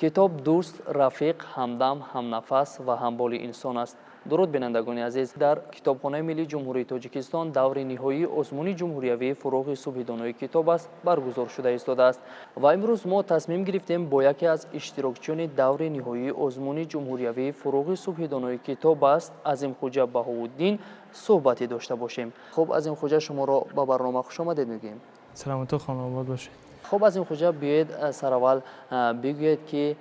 کتاب دوست، رفیق، همدم، همنفس و همبال انسان است. درود بینندگان عزیز، در کتابخانه ملی جمهوری تاجیکستان دور نهایی آزمون جمهوریوی فروغ صبح دانای کتاب است برگزار شده ایستاده است و امروز ما تصمیم گرفتیم با یکی از اشتراکچیان دور نهایی آزمون جمهوریوی فروغ صبح دانای کتاب است عظیم خوجا بهاءالدین صحبتی داشته باشیم. خب عظیم خوجا، شما را به برنامه خوش آمدید میگیم. سلامت و خانواده باشید. خب عظیم خوجا، بیاید سراول بگویید که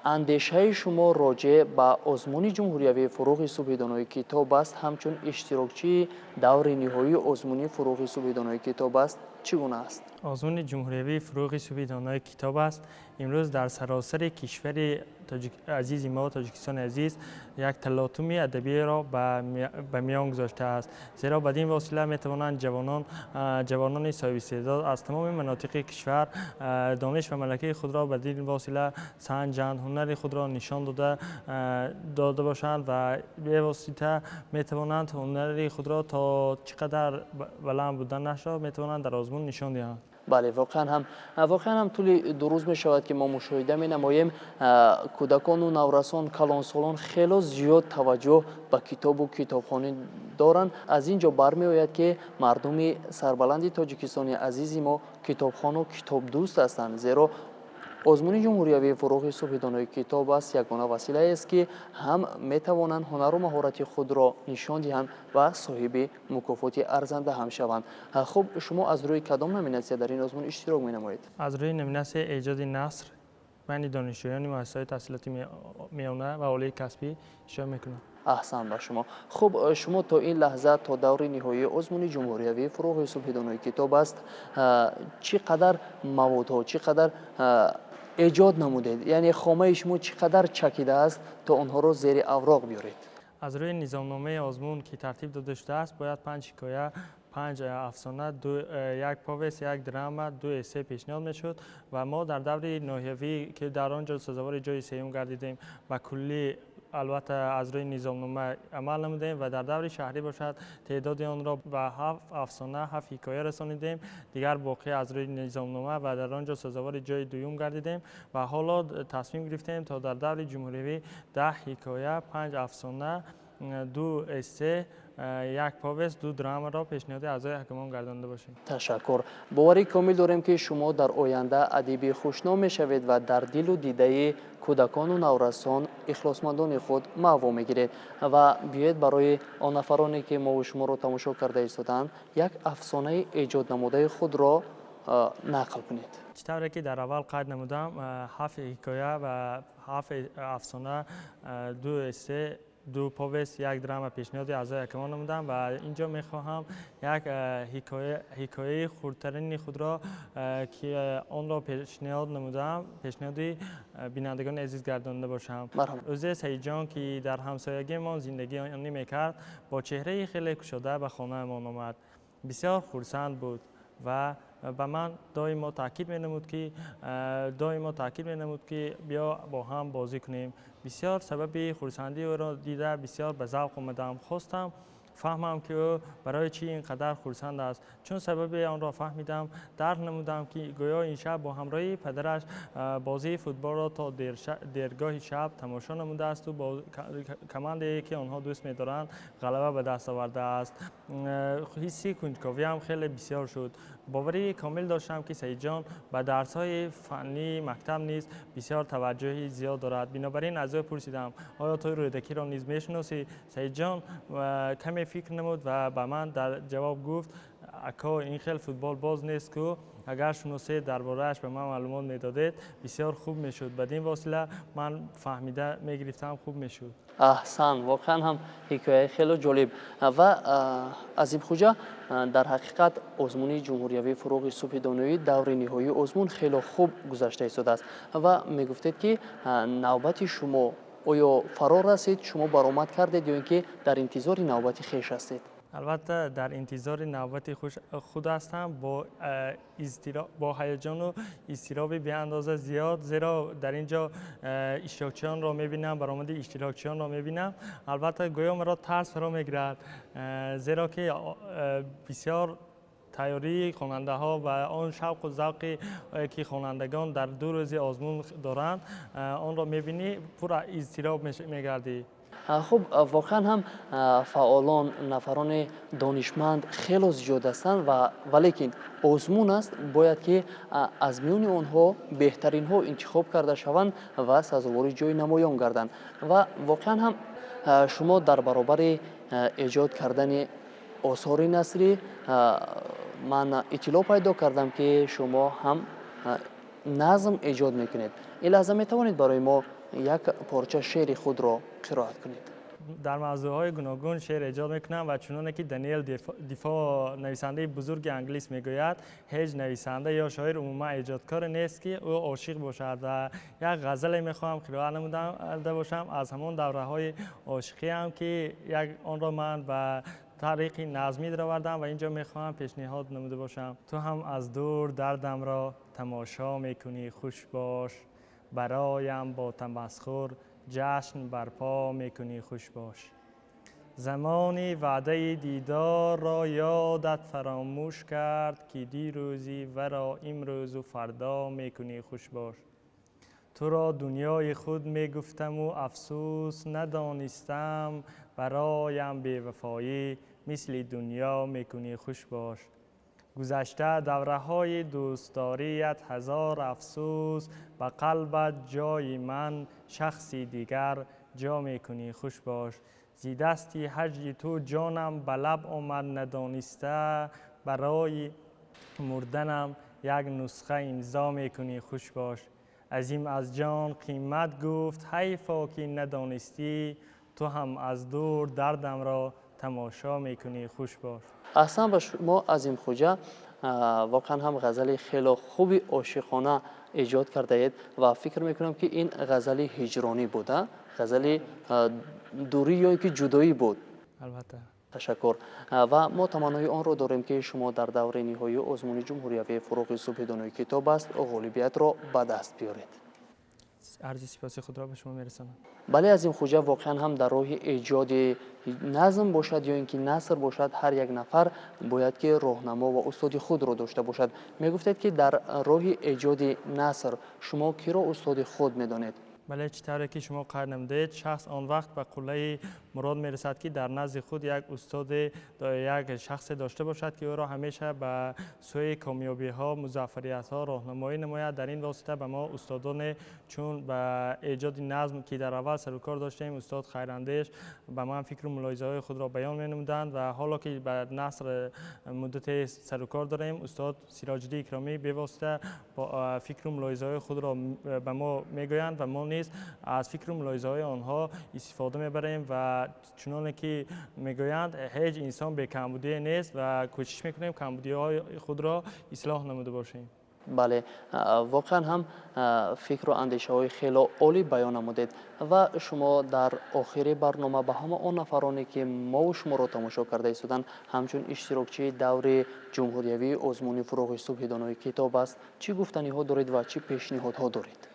اندیشه شما راجع به آزمون جمهوریوی فروغ صبح دانای کتاب است، همچون اشتراکچی دور نهایی آزمون فروغ صبح دانای کتاب است، چگونه است؟ آزمون جمهوریوی فروغ صبح دانای کتاب است امروز در سراسر کشور عزیز ما تاجیکستان عزیز یک تلاطم ادبی را به میان گذاشته است، زیرا بدین وسیله میتوانند جوانان صاحب استعداد از تمام مناطق کشور دانش و ملکه خود را بدین وسیله سنجند، هنر خود را نشان داده باشند و به واسطه میتوانند هنر خود را تا چقدر بلند بودن نشود میتوانند در آزمون نشان دهند. بله، واقعا هم طول دو روز می شود که ما مشاهده می نماییم کودکان و نورسان، کلانسالان خیلی زیاد توجه به کتاب و کتابخانه دارند. از اینجا برمی آید که مردم سربلند تاجیکستان عزیز ما کتابخانه و کتاب دوست هستند، زیرا آزمون جمهوریوی فروغ صبح دانای کتاب است یگانه وسیله است که هم می توانند هنر و مهارت خود را نشان دهند و صاحب مکافات ارزنده هم شوند. خب شما از روی کدام نومیناسیون در این آزمون اشتراک می نمایید؟ از روی نومیناسیون ایجاد نثر بین دانشجویان مؤسسات تحصیلاتی میانه و عالی کسبی اشتراک میکنم. احسن به شما. خب شما تا این لحظه تا دور نهایی آزمون جمهوریوی فروغ صبح دانای کتاب است چقدر موادها چقدر ایجاد نمودید؟ یعنی خامه شما چقدر چکیده است تا آنها را زیر اوراق بیارید؟ از روی نظامنامه آزمون که ترتیب داده شده است باید 5 حکایه، 5 افسانه، یک پاویس، یک درام، 2 اسه پیشنهاد میشد و ما در دور نهایی که در آنجا سزاوار جای سوم گردیدیم و کلی البته از روی نظامنامه عمل نمودیم و در دور شهری باشد تعداد آن را به 7 افسانه 7 حکایه رسانیدیم، دیگر باقی از روی نظامنامه و در آنجا سزاوار جای دوم گردیدیم و حالا تصمیم گرفتیم تا در دور جمهوریوی 10 حکایه، 5 افسانه، 2 اسه، یک پاویس، 2 درام را پیشنهاد اعضای حکمان گردانده باشیم. تشکر. باوری کامل داریم که شما در آینده ادیب خوشنام میشوید و در دل و دیده کودکان و نورسان اخلاصمندان خود محو میگیرید و بیاید برای آن نفرانی که ما و شما را تماشا کرده ایستادند یک افسانه ایجاد نموده خود را نقل کنید. چطوری که در اول قید نمودم 7 حکایه و 7 افسانه، 2 اسه، 2 پاویس، 1 درام پیشنهاد اعضای حکمان نمودم و اینجا میخواهم یک حکایه خردترین خود را که آن را پیشنهاد نمودم پیشنهادی بینندگان عزیز گردانده باشم. اوزه سعید جان که در همسایگی ما زندگی میکرد با چهره خیلی گشاده به خانه ما آمد. بسیار خرسند بود و به من دائما تاکید می‌نمود که بیا با هم بازی کنیم. بسیار سبب خرسندی او را دیده بسیار به ذوق آمدم. خواستم فهمم که او برای چی اینقدر خرسند است. چون سبب آن را فهمیدم درک نمودم که گویا این شب با همراهی پدرش بازی فوتبال را تا دیرگاه شب تماشا نموده است و با کماندی که آنها دوست می‌دارند غلبه به دست آورده است. حسی کنجکاوی هم خیلی بسیار شد. باوری کامل داشتم که سعید جان به درس‌های فنی مکتب نیز بسیار توجهی زیاد دارد. بنابراین از او پرسیدم آیا تو رودکی را نیز میشناسی؟ سعید جان کمی فکر نمود و به من در جواب گفت اکا این خیلی فوتبال باز نیست که اگر شناسی درباره‌اش به من معلومات میدادید بسیار خوب میشد. بدین وسیله من فهمیده میگرفتم خوب میشد. احسن، واقعا هم حکایه خیلی جالب و عظیم خوجا در حقیقت آزمون جمهوریوی فروغ صبح دانایی دور نهایی آزمون خیلی خوب گذشته ایستاده است و میگفتید که نوبت شما آیا فرار رسید، شما برآمد کردید یا اینکه در انتظار نوبت خویش هستید؟ البته در انتظار نوبت خود هستم با هیجان و اضطراب بی اندازه زیاد، زیرا در اینجا اشتراکچیان را میبینم، برآمد اشتراکچیان را میبینم. البته گویا مرا ترس فرا میگیرد زیرا که بسیار تیاری خواننده ها و آن شوق و ذوقی که خوانندگان در 2 روز آزمون دارند آن را میبینی پر اضطراب میگردی. خب واقعا هم فعالان نفران دانشمند خیلی زیاد هستند و ولیکن آزمون است باید که از میان آنها بهترین ها انتخاب کرده شوند و سزاوار جای نمایان گردند و واقعا هم شما در برابر ایجاد کردن آثار نثری من اطلاع پیدا کردم که شما هم نظم ایجاد میکنید. این لحظه میتوانید برای ما یک پارچه شعر خود را قرائت کنید؟ در موضوعهای گوناگون شعر ایجاد میکنم و چنانه که دانیل دیفو نویسنده بزرگ انگلیس میگوید هیچ نویسنده یا شاعر عموما ایجادکار نیست که او عاشق باشد و یک غزل میخوام قرائت نموده باشم از همون دوره های عاشقی هم که یک آن را من و طریق نظمی درآوردم و اینجا میخوام پیشنهاد نموده باشم. تو هم از دور دردم را تماشا میکنی خوش باش، برایم با تمسخر جشن برپا میکنی خوش باش. زمانی وعده دیدار را یادت فراموش کرد که دیروزی ورا امروز و فردا میکنی خوش باش. تو را دنیای خود میگفتم و افسوس ندانستم، برایم بی‌وفایی مثل دنیا میکنی خوش باش. گذشته دوره های دوستداریت هزار افسوس، به قلبت جای من شخصی دیگر جا میکنی خوش باش. زی دستی هجر تو جانم به لب آمد ندانسته، برای مردنم یک نسخه امضا میکنی خوش باش. عظیم از جان قیمت گفت حیفا که ندانستی، تو هم از دور دردم را تماشا میکنی خوش باش. احسن به شما عظیم خوجا، واقعا هم غزل خیلی خوبی عاشقانه ایجاد کرده اید و فکر میکنم که این غزل هجرانی بوده، غزل دوری یا که جدایی بود. البته. تشکر. و ما تمنای آن رو داریم که شما در دور نهایی آزمون جمهوری فروغ صبح دانای کتاب است غالبیت را به دست بیارید. عرض سپاس خود را به شما میرسانم. بله عظیم خوجا، واقعا هم در راه ایجاد نظم باشد یا اینکه نثر باشد هر یک نفر باید که راهنما و استاد خود را داشته باشد. میگفتید که در راه ایجاد نثر شما کی را استاد خود میدانید؟ بله، چطوری که شما قید نمودید شخص آن وقت به قله مراد میرسد که در نزد خود یک استاد یک شخص داشته باشد که او را همیشه به سوی کامیابی ها موفقیت ها راهنمایی نماید. در این واسطه به ما استادان چون به ایجاد نظم که در اول سر و کار داشتیم استاد خیراندیش به من فکر و ملاحظه های خود را بیان می نمودند و حالا که به نثر مدت سر و کار داریم استاد سراج الدین اکرامی به واسطه با فکر و ملاحظه های خود را به ما میگویند و ما نیز از فکر و ملاحظه های آنها استفاده میبریم و چنانه که میگویند هیچ انسان به کمبودی نیست و کوشش میکنیم کمبودی های خود را اصلاح نموده باشیم. بله، واقعا هم فکر و اندیشه های خیلی عالی بیان نمودید و شما در آخر برنامه به همه آن نفرانی که ما و شما را تماشا کرده ایستادند همچون اشتراکچی دور جمهوری آزمون فروغ صبح دانای کتاب است چی گفتنی ها دارید و چی پیشنهاد ها دارید؟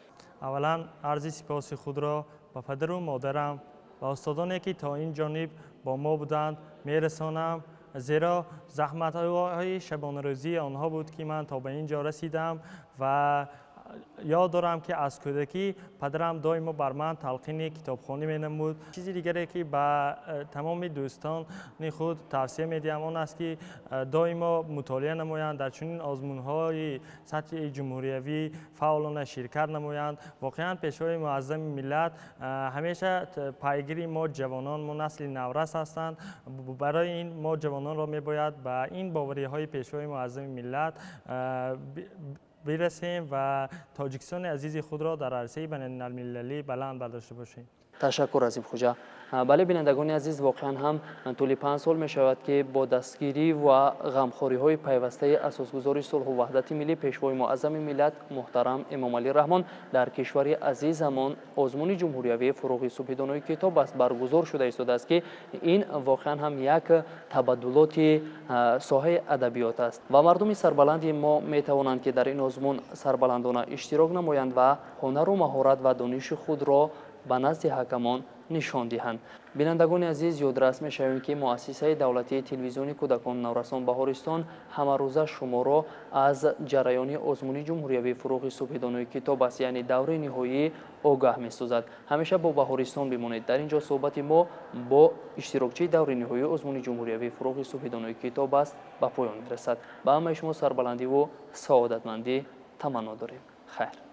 اولا عرض سپاس خود را به پدر و مادرم و استادانی که تا این جانب با ما بودند میرسانم، زیرا زحمت های شبانه روزی آنها بود که من تا به اینجا رسیدم و یاد دارم که از کودکی پدرم دائما بر من تلقین کتابخوانی می نمود. چیزی دیگری که به تمام دوستان خود توصیه می دهم آن است که دائما مطالعه نمایند، در چنین آزمون‌های سطح جمهوری فعالانه شرکت نمایند. واقعا پیشوای معظم ملت همیشه پیگیری ما جوانان، ما نسل نورس هستند. برای این ما جوانان را می باید به این باوری‌های پیشوای معظم ملت برسیم و تاجیکستان عزیز خود را در عرصه بین المللی بلند برداشته باشیم. تشکر عظیم خوجا. بله بینندگان عزیز، واقعا هم طول 5 سال می شود که با دستگیری و غمخواری های پیوسته اساسگذار صلح و وحدت ملی پیشوای معظم ملت محترم امام علی رحمان در کشور عزیزمان آزمون جمهوری فروغ صبح دانای کتاب است برگزار شده ایستاده است که این واقعا هم یک تبادلات ساحه ادبیات است و مردم سربلند ما می توانند که در این آزمون سربلندانه اشتراک نمایند و هنر و مهارت و دانش خود را به نزد حکمان нишон диҳанд. бинандагони азиз, ёдрас мешавем ки муассисаи давлатии телевизиони кӯдакони наврасон Баҳористон ҳамарӯза шуморо аз ҷараёни озмуни ҷумҳуриявии фурӯғи субҳидонӯи китоб аст, яъне даври ниҳоӣ огаҳ месозад. ҳамеша бо Баҳористон бимонед. дар ин ҷо суҳбати мо бо иштирокчии даври ниҳоии озмуни ҷумҳуриявии фурӯғи субҳидонӯи китоб аст ба поён мерасад. ба ҳамаи шумо сарбаландиву саодатмандӣ таманно дорем. хайр.